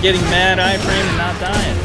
getting mad iframe and not dying.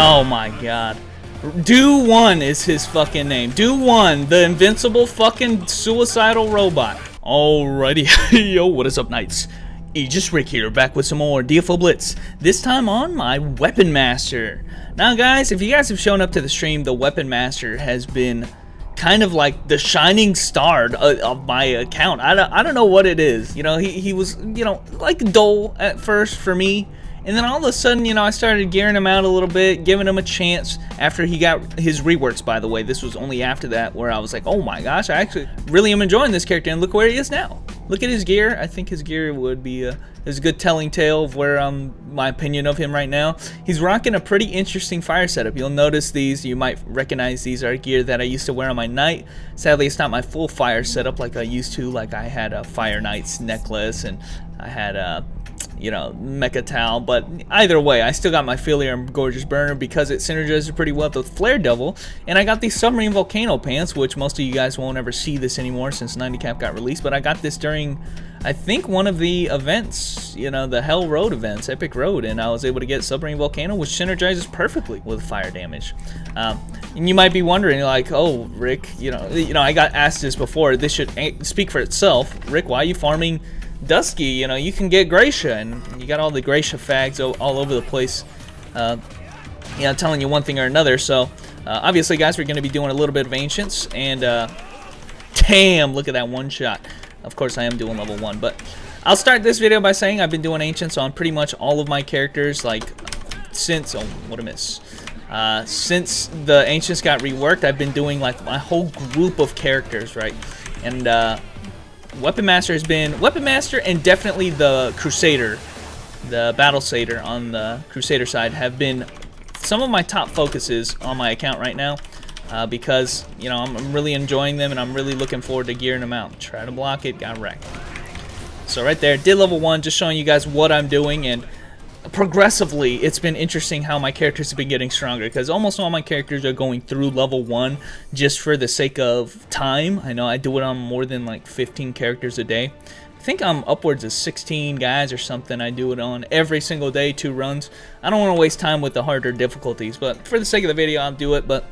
Oh my god. Do1 is his fucking name. Do1, the invincible fucking suicidal robot. Alrighty, yo, what is up, Knights? Aegis Rick here, back with some more DFO Blitz. This time on my Weapon Master. Now, guys, if you guys have shown up to the stream, the Weapon Master has been kind of like the shining star of my account. I don't know what it is. You know, he was, you know, like dull at first for me. And then all of a sudden, you know, I started gearing him out a little bit, giving him a chance after he got his reworks, by the way. This was only after that where I was like, oh my gosh, I actually really am enjoying this character, and look where he is now. Look at his gear. I think his gear would be is a good telling tale of where my opinion of him right now. He's rocking a pretty interesting fire setup. You'll notice these, you might recognize these are gear that I used to wear on my knight. Sadly, it's not my full fire setup like I used to. Like I had a Fire Knight's necklace, and I had a you know, Mecha Towel, but either way, I still got my Philium Gorgeous Burner because it synergizes pretty well with Flare Devil, and I got these Submarine Volcano Pants, which most of you guys won't ever see this anymore since 90 Cap got released, but I got this during, I think, one of the events, you know, the Hell Road events, Epic Road, and I was able to get Submarine Volcano, which synergizes perfectly with fire damage. And you might be wondering, like, oh, Rick, you know, I got asked this before, this should speak for itself. Rick, why are you farming Dusky? You know, you can get Gracia, and you got all the Gracia fags all over the place, you know, telling you one thing or another. So obviously, guys, we're going to be doing a little bit of Ancients, and damn, look at that one shot. Of course, I am doing level 1, but I'll start this video by saying I've been doing Ancients on pretty much all of my characters, like since, oh, what a miss. Since the Ancients got reworked, I've been doing like my whole group of characters, right? And Weapon Master has been Weapon Master, and definitely the Crusader, the Battle Satyr on the Crusader side have been some of my top focuses on my account right now, because you know I'm really enjoying them, and I'm really looking forward to gearing them out. Try to block it, got wrecked. So right there, did level 1, just showing you guys what I'm doing, and progressively it's been interesting how my characters have been getting stronger, because almost all my characters are going through level 1 just for the sake of time. I know I do it on more than like 15 characters a day. I think I'm upwards of 16 guys or something I do it on every single day, 2 runs. I don't want to waste time with the harder difficulties, but for the sake of the video I'll do it. But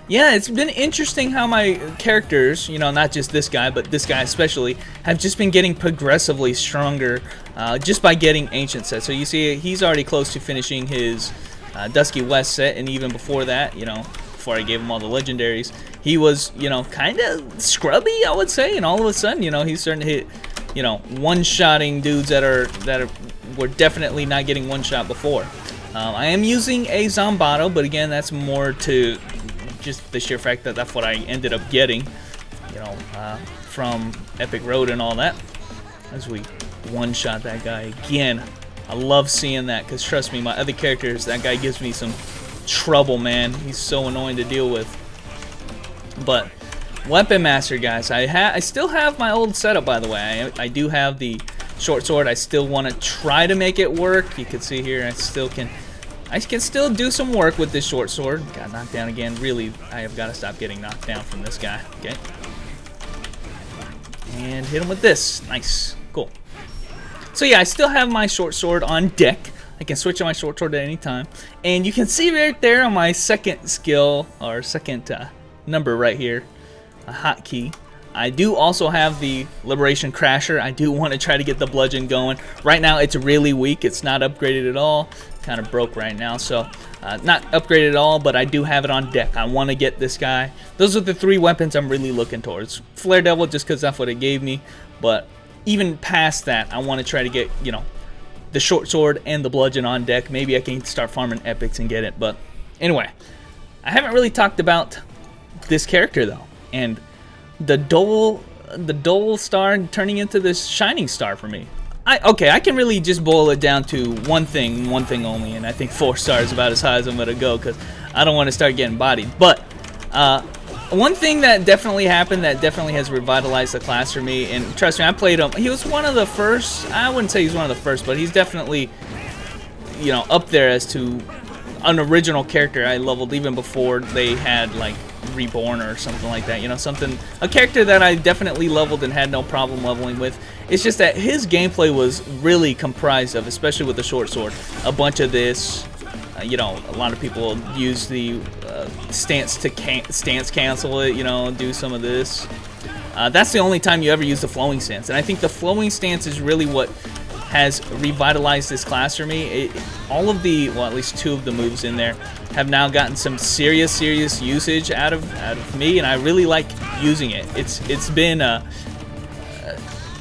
yeah, it's been interesting how my characters, you know, not just this guy, but this guy especially, have just been getting progressively stronger just by getting Ancient sets. So you see, he's already close to finishing his Dusky West set, and even before that, you know, before I gave him all the legendaries, he was, you know, kind of scrubby, I would say, and all of a sudden, you know, he's starting to hit, you know, one-shotting dudes that were definitely not getting one-shot before. I am using a Zombato, but again, that's more to just the sheer fact that that's what I ended up getting, you know, from Epic Road and all that, as we one-shot that guy again. I love seeing that, because trust me, my other characters, that guy gives me some trouble, man. He's so annoying to deal with. But Weapon Master, guys, I still have my old setup, by the way. I do have the short sword. I still want to try to make it work. You can see here, I can still do some work with this short sword. Got knocked down again. Really, I have got to stop getting knocked down from this guy. Okay. And hit him with this. Nice. Cool. So yeah, I still have my short sword on deck. I can switch on my short sword at any time. And you can see right there on my second skill, or second number right here, a hotkey, I do also have the Liberation Crasher. I do want to try to get the bludgeon going. Right now it's really weak. It's not upgraded at all. Kind of broke right now, so not upgraded at all, but I do have it on deck. I want to get this guy. Those are the 3 weapons I'm really looking towards. Flare Devil, just because that's what it gave me, but even past that, I want to try to get, you know, the short sword and the bludgeon on deck. Maybe I can start farming epics and get it. But anyway, I haven't really talked about this character though, and the dull star turning into this shining star for me. Okay, I can really just boil it down to one thing only, and I think 4 stars is about as high as I'm gonna go, because I don't want to start getting bodied. But one thing that definitely happened that definitely has revitalized the class for me, and trust me, I played him. He was one of the first. I wouldn't say he's one of the first, but he's definitely, you know, up there as to an original character I leveled even before they had like Reborn or something like that. You know, a character that I definitely leveled and had no problem leveling with. It's just that his gameplay was really comprised of, especially with the short sword, a bunch of this. You know, a lot of people use the stance cancel it. You know, do some of this. That's the only time you ever use the flowing stance, and I think the flowing stance is really what has revitalized this class for me. All of the, well, at least 2 of the moves in there have now gotten some serious usage out of me, and I really like using it. It's been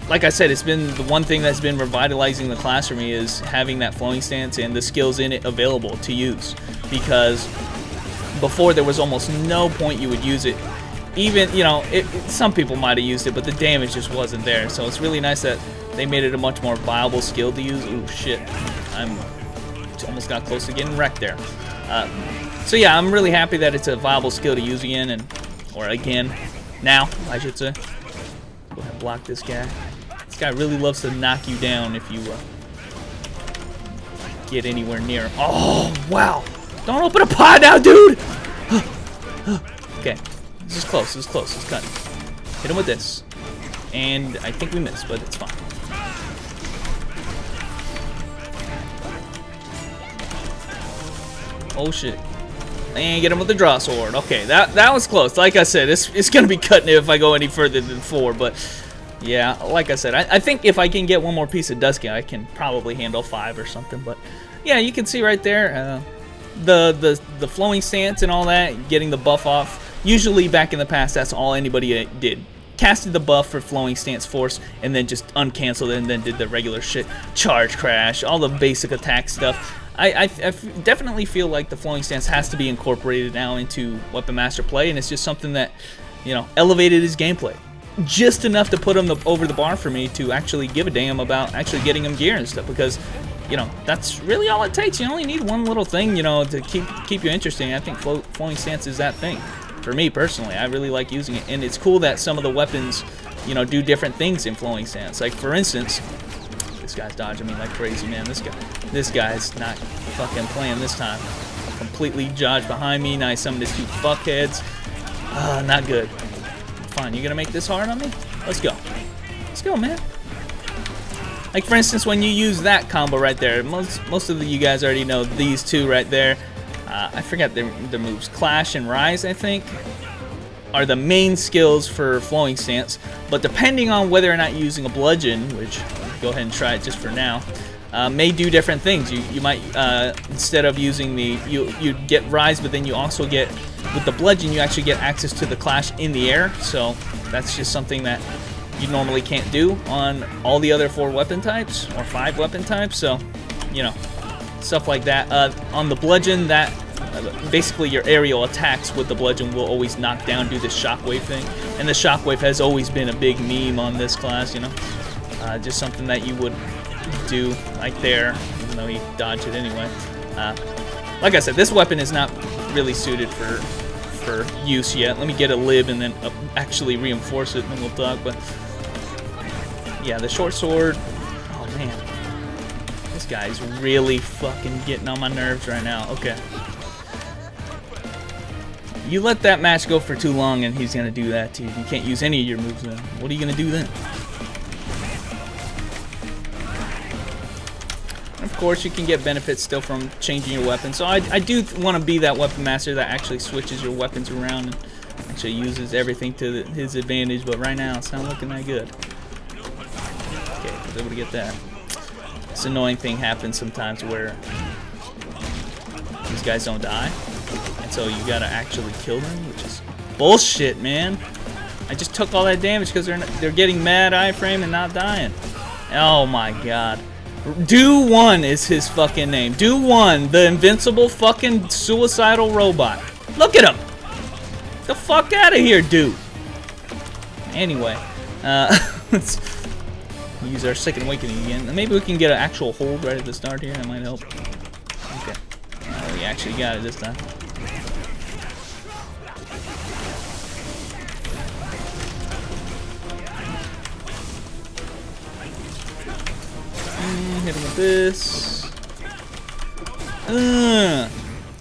like I said, it's been the one thing that's been revitalizing the class for me, is having that flowing stance and the skills in it available to use, because before there was almost no point you would use it. Even, you know, some people might have used it, but the damage just wasn't there. So it's really nice that they made it a much more viable skill to use. Ooh, shit. I'm almost got close to getting wrecked there. So yeah, I'm really happy that it's a viable skill to use again, or again, now, I should say. Go ahead and block this guy. This guy really loves to knock you down if you get anywhere near him. Oh, wow. Don't open a pod now, dude! Okay. This is close, this is close, it's cut. Hit him with this. And I think we missed, but it's fine. Oh shit. And get him with the draw sword. Okay, that was close. Like I said, it's gonna be cutting it if I go any further than 4, but yeah, like I said, I think if I can get one more piece of Dusky, I can probably handle 5 or something. But yeah, you can see right there, the flowing stance and all that, getting the buff off. Usually back in the past, that's all anybody did. Casted the buff for flowing stance force, and then just uncanceled it, and then did the regular shit. Charge crash, all the basic attack stuff. I definitely feel like the flowing stance has to be incorporated now into Weapon Master play, and it's just something that, you know, elevated his gameplay. Just enough to put him over the bar for me to actually give a damn about actually getting him gear and stuff, because, you know, that's really all it takes. You only need one little thing, you know, to keep you interesting. I think flowing stance is that thing. For me personally, I really like using it, and it's cool that some of the weapons, you know, do different things in flowing stance. Like, for instance, this guy's dodging me like crazy, man. This guy's not fucking playing this time. Completely dodged behind me. Now I summoned his 2 fuckheads. Not good. Fine, you gonna make this hard on me? Let's go. Let's go, man. Like, for instance, when you use that combo right there, most of you guys already know these 2 right there. I forget their moves. Clash and Rise, I think, are the main skills for flowing stance. But depending on whether or not you're using a bludgeon, which I'll go ahead and try it just for now, may do different things. You might instead of using you get Rise, but then you also get, with the bludgeon, you actually get access to the Clash in the air. So that's just something that you normally can't do on all the other 4 weapon types or 5 weapon types. So, you know, stuff like that. On the bludgeon, that basically your aerial attacks with the bludgeon will always knock down, do this shockwave thing, and the shockwave has always been a big meme on this class. You know, just something that you would do like there, even though he dodged it anyway. Like I said, this weapon is not really suited for use yet. Let me get a lib and then actually reinforce it, and then we'll talk. But yeah, the short sword. Oh man. This guy's really fucking getting on my nerves right now. Okay. You let that match go for too long and he's going to do that to you. You can't use any of your moves then. What are you going to do then? Of course, you can get benefits still from changing your weapon. So I do want to be that weapon master that actually switches your weapons around and actually uses everything to his advantage. But right now, it's not looking that good. Okay, I was able to get that. This annoying thing happens sometimes where these guys don't die, and so you gotta actually kill them, which is bullshit, man. I just took all that damage because they're getting mad iframe and not dying. Oh my god. Do1 is his fucking name. Do1, the invincible fucking suicidal robot. Look at him. Get the fuck out of here, dude. Anyway, let's use our second awakening again. And maybe we can get an actual hold right at the start here. That might help. Okay. Oh, we actually got it this time. Hit him with this.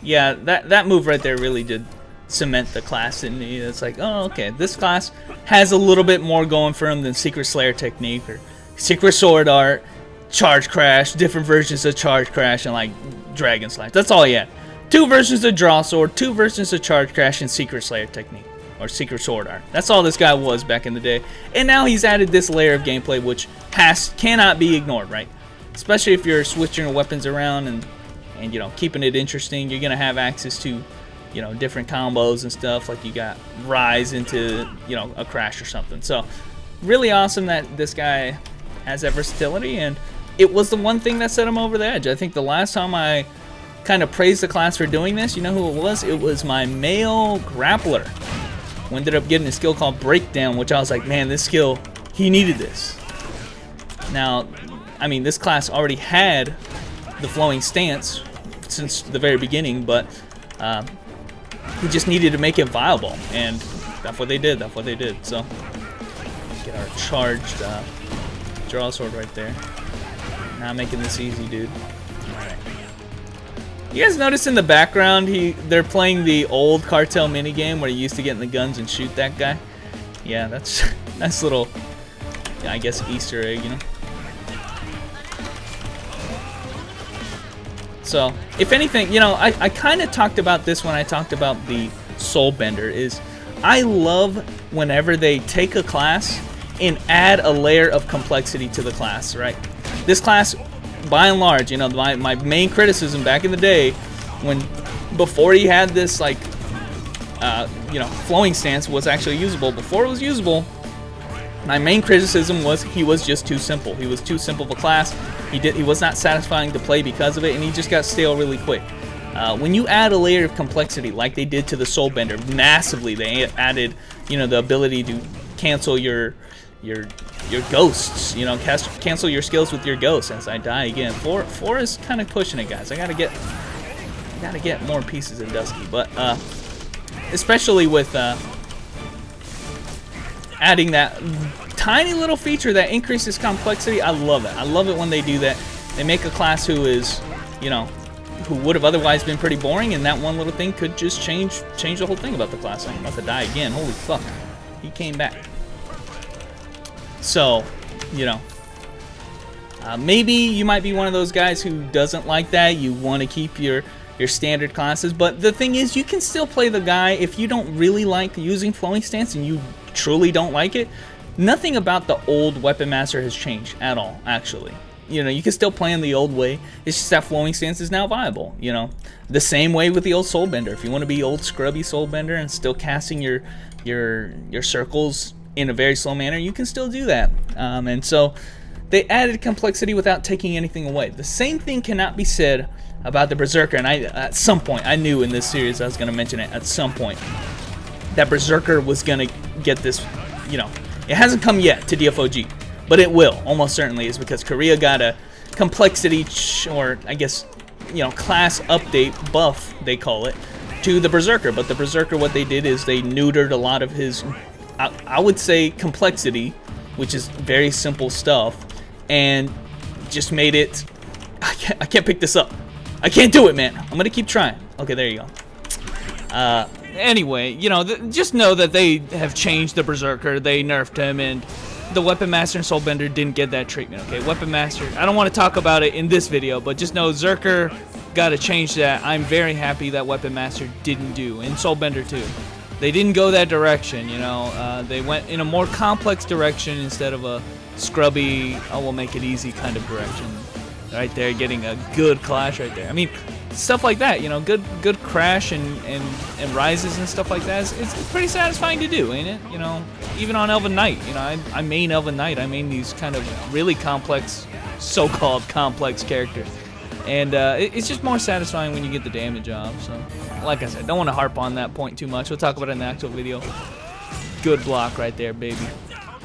Yeah, that move right there really did cement the class in me. It's like, oh, okay, this class has a little bit more going for him than Secret Slayer Technique or Secret Sword Art, Charge Crash, different versions of Charge Crash, and like Dragon Slash. That's all he had. 2 versions of Draw Sword, 2 versions of Charge Crash, and Secret Slayer Technique or Secret Sword Art. That's all this guy was back in the day. And now he's added this layer of gameplay which cannot be ignored, right? Especially if you're switching your weapons around and you know, keeping it interesting. You're gonna have access to, you know, different combos and stuff, like you got Rise into, you know, a Crash or something. So really awesome that this guy has that versatility, and it was the one thing that set him over the edge. I think the last time I kind of praised the class for doing this, you know who it was? It was my male grappler, who ended up getting a skill called Breakdown, which I was like, man, this skill, he needed this. Now, I mean, this class already had the flowing stance since the very beginning, but he just needed to make it viable, and that's what they did. That's what they did. So get our charged draw sword right there. Not making this easy, dude. Alright. You guys notice in the background they're playing the old cartel minigame where you used to get in the guns and shoot that guy? Yeah, that's nice little, yeah, I guess Easter egg, you know? So, if anything, you know, I kind of talked about this when I talked about the Soul Bender, is I love whenever they take a class and add a layer of complexity to the class, right? This class, by and large, you know, my main criticism back in the day, before he had this, like, you know, flowing stance was actually usable, before it was usable, my main criticism was he was just too simple. He was too simple of a class. He was not satisfying to play because of it, and he just got stale really quick. When you add a layer of complexity like they did to the Soul Bender, massively, they added, you know, the ability to cancel your ghosts, you know, cancel your skills with your ghosts as I die again. 4 is kind of pushing it, guys. I gotta get more pieces in Dusky, but especially with adding that tiny little feature that increases complexity, I love it. I love it when they do that. They make a class who is, you know, who would have otherwise been pretty boring, and that one little thing could just change the whole thing about the class. I'm about to die again. Holy fuck. He came back. So, you know, maybe you might be one of those guys who doesn't like that. You want to keep your standard classes, but the thing is, you can still play the guy if you don't really like using flowing stance and you truly don't like it. Nothing about the old Weapon Master has changed at all, actually. You know, you can still play in the old way. It's just that flowing stance is now viable, you know. The same way with the old Soul Bender. If you want to be old scrubby Soul Bender and still casting your circles in a very slow manner, you can still do that. And so they added complexity without taking anything away. The same thing cannot be said about the Berserker, and at some point, I knew in this series I was going to mention it at some point, that Berserker was going to get this, you know, it hasn't come yet to DFOG, but it will, almost certainly, is because Korea got a complexity, or I guess, you know, class update buff, they call it, to the Berserker. But the Berserker, what they did is they neutered a lot of his, I would say, complexity, which is very simple stuff, and just made it, I can't pick this up. I can't do it, man. I'm going to keep trying. Okay, there you go. Anyway, you know, just know that they have changed the Berserker. They nerfed him, and the Weapon Master and Soul Bender didn't get that treatment, okay? Weapon Master, I don't want to talk about it in this video, but just know Zerker got to change that. I'm very happy that Weapon Master didn't do, and Soul Bender too. They didn't go that direction, you know. They went in a more complex direction instead of a scrubby, oh, we'll make it easy kind of direction. Right there, getting a good clash right there. I mean, stuff like that, you know, good crash and rises and stuff like that. It's pretty satisfying to do, ain't it? You know, even on Elven Knight, you know, I main Elven Knight. I main these kind of really complex, so-called complex characters, and it's just more satisfying when you get the damage off. So, like I said, don't want to harp on that point too much. We'll talk about it in the actual video. Good block right there, baby.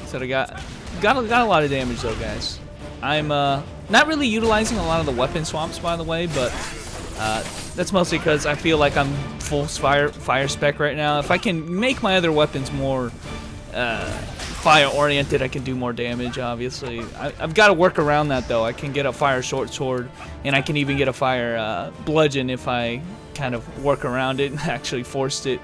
So I got a lot of damage though, guys. I'm not really utilizing a lot of the weapon swaps, by the way, but that's mostly because I feel like I'm full fire spec right now. If I can make my other weapons more fire oriented, I can do more damage, obviously. I've got to work around that, though. I can get a fire short sword, and I can even get a fire bludgeon if I kind of work around it and actually forced it.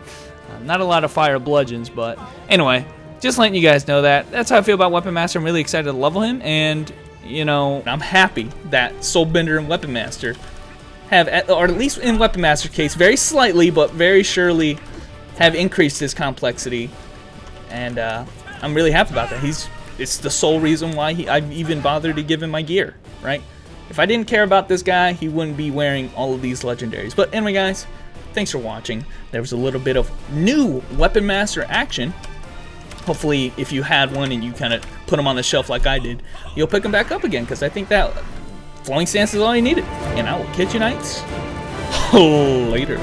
Not a lot of fire bludgeons, but anyway, just letting you guys know that. That's how I feel about Weapon Master. I'm really excited to level him, and, you know, I'm happy that Soulbender and Weapon Master have, or at least in Weapon Master's case, very slightly, but very surely have increased his complexity, and I'm really happy about that. It's the sole reason why I've even bothered to give him my gear, right? If I didn't care about this guy, he wouldn't be wearing all of these legendaries. But anyway, guys, thanks for watching. There was a little bit of new Weapon Master action. Hopefully, if you had one and you kind of put them on the shelf like I did, you'll pick them back up again, because I think that flowing stance is all you needed. And I will catch you knights later.